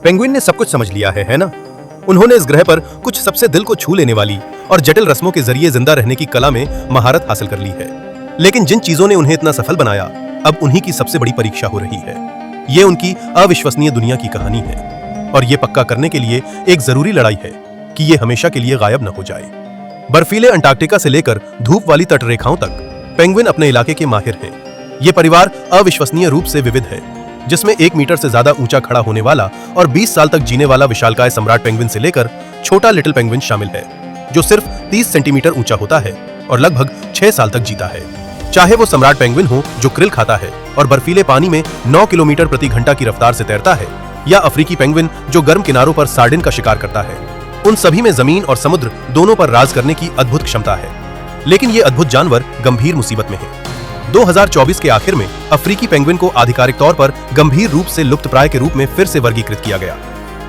Penguin ने सब कुछ समझ लिया है ना? उन्होंने इस ग्रह पर कुछ सबसे दिल को छू लेने वाली और जटिल रस्मों के जरिए जिंदा रहने की कला में महारत हासिल कर ली है। लेकिन जिन चीजों ने उन्हें इतना सफल बनाया, अब उन्हीं की सबसे बड़ी परीक्षा हो रही है। ये उनकी अविश्वसनीय दुनिया की कहानी है और ये पक्का करने के लिए एक जरूरी लड़ाई है कि ये हमेशा के लिए गायब न हो जाए। बर्फीले अंटार्कटिका से लेकर धूप वाली तटरेखाओं तक पेंगुइन अपने इलाके के माहिर हैं। ये परिवार अविश्वसनीय रूप से विविध है, जिसमें 1 मीटर से ज्यादा ऊंचा खड़ा होने वाला और 20 साल तक जीने वाला विशालकाय सम्राट पेंगुइन से लेकर छोटा लिटिल पेंगुइन शामिल है, जो सिर्फ 30 सेंटीमीटर ऊंचा होता है और लगभग 6 साल तक जीता है। चाहे वो सम्राट पेंगुइन हो जो क्रिल खाता है और बर्फीले पानी में 9 किलोमीटर प्रति घंटा की रफ्तार से तैरता है, या अफ्रीकी पेंगुइन जो गर्म किनारों पर सार्डिन का शिकार करता है, उन सभी में जमीन और समुद्र दोनों पर राज करने की अद्भुत क्षमता है। लेकिन ये अद्भुत जानवर गंभीर मुसीबत में है। 2024 के आखिर में अफ्रीकी पेंगुइन को आधिकारिक तौर पर गंभीर रूप से लुप्तप्राय के रूप में फिर से वर्गीकृत किया गया।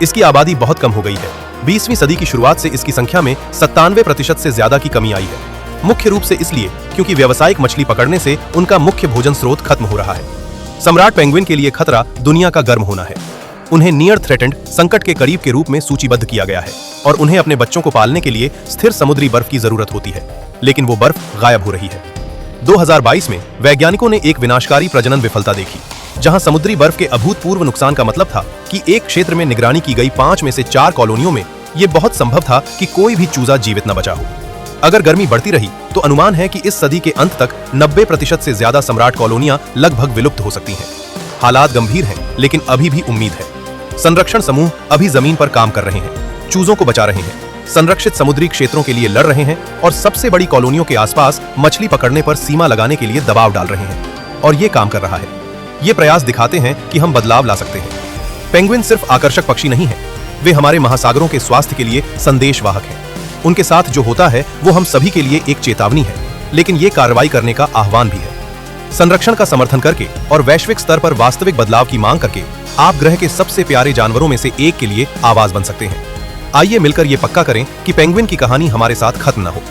इसकी आबादी बहुत कम हो गई है। 20वीं सदी की शुरुआत से इसकी संख्या में 97% से ज्यादा की कमी आई है, मुख्य रूप से इसलिए क्योंकि व्यावसायिक मछली पकड़ने से उनका मुख्य भोजन स्रोत खत्म हो रहा है। सम्राट पेंगुइन के लिए खतरा दुनिया का गर्म होना है। उन्हें नियर थ्रेटेंड, संकट के करीब के रूप में सूचीबद्ध किया गया है और उन्हें अपने बच्चों को पालने के लिए स्थिर समुद्री बर्फ की जरूरत होती है, लेकिन वो बर्फ गायब हो रही है। 2022 में वैज्ञानिकों ने एक विनाशकारी प्रजनन विफलता देखी, जहां समुद्री बर्फ के अभूतपूर्व नुकसान का मतलब था कि एक क्षेत्र में निगरानी की गई 5 में से 4 कॉलोनियों में यह बहुत संभव था कि कोई भी चूजा जीवित न बचा हो। अगर गर्मी बढ़ती रही तो अनुमान है कि इस सदी के अंत तक 90% से ज्यादा सम्राट कॉलोनियां लगभग विलुप्त हो सकती हैं। हालात गंभीर हैं, लेकिन अभी भी उम्मीद है। संरक्षण समूह अभी जमीन पर काम कर रहे हैं, चूजों को बचा रहे हैं, संरक्षित समुद्री क्षेत्रों के लिए लड़ रहे हैं और सबसे बड़ी कॉलोनियों के आसपास मछली पकड़ने पर सीमा लगाने के लिए दबाव डाल रहे हैं। और ये काम कर रहा है। ये प्रयास दिखाते हैं कि हम बदलाव ला सकते हैं। पेंगुइन सिर्फ आकर्षक पक्षी नहीं है, वे हमारे महासागरों के स्वास्थ्य के लिए संदेशवाहक हैं। उनके साथ जो होता है वो हम सभी के लिए एक चेतावनी है, लेकिन ये कार्रवाई करने का आह्वान भी है। संरक्षण का समर्थन करके और वैश्विक स्तर पर वास्तविक बदलाव की मांग करके आप ग्रह के सबसे प्यारे जानवरों में से एक के लिए आवाज बन सकते हैं। आइए मिलकर ये पक्का करें कि पेंगुइन की कहानी हमारे साथ खत्म न हो।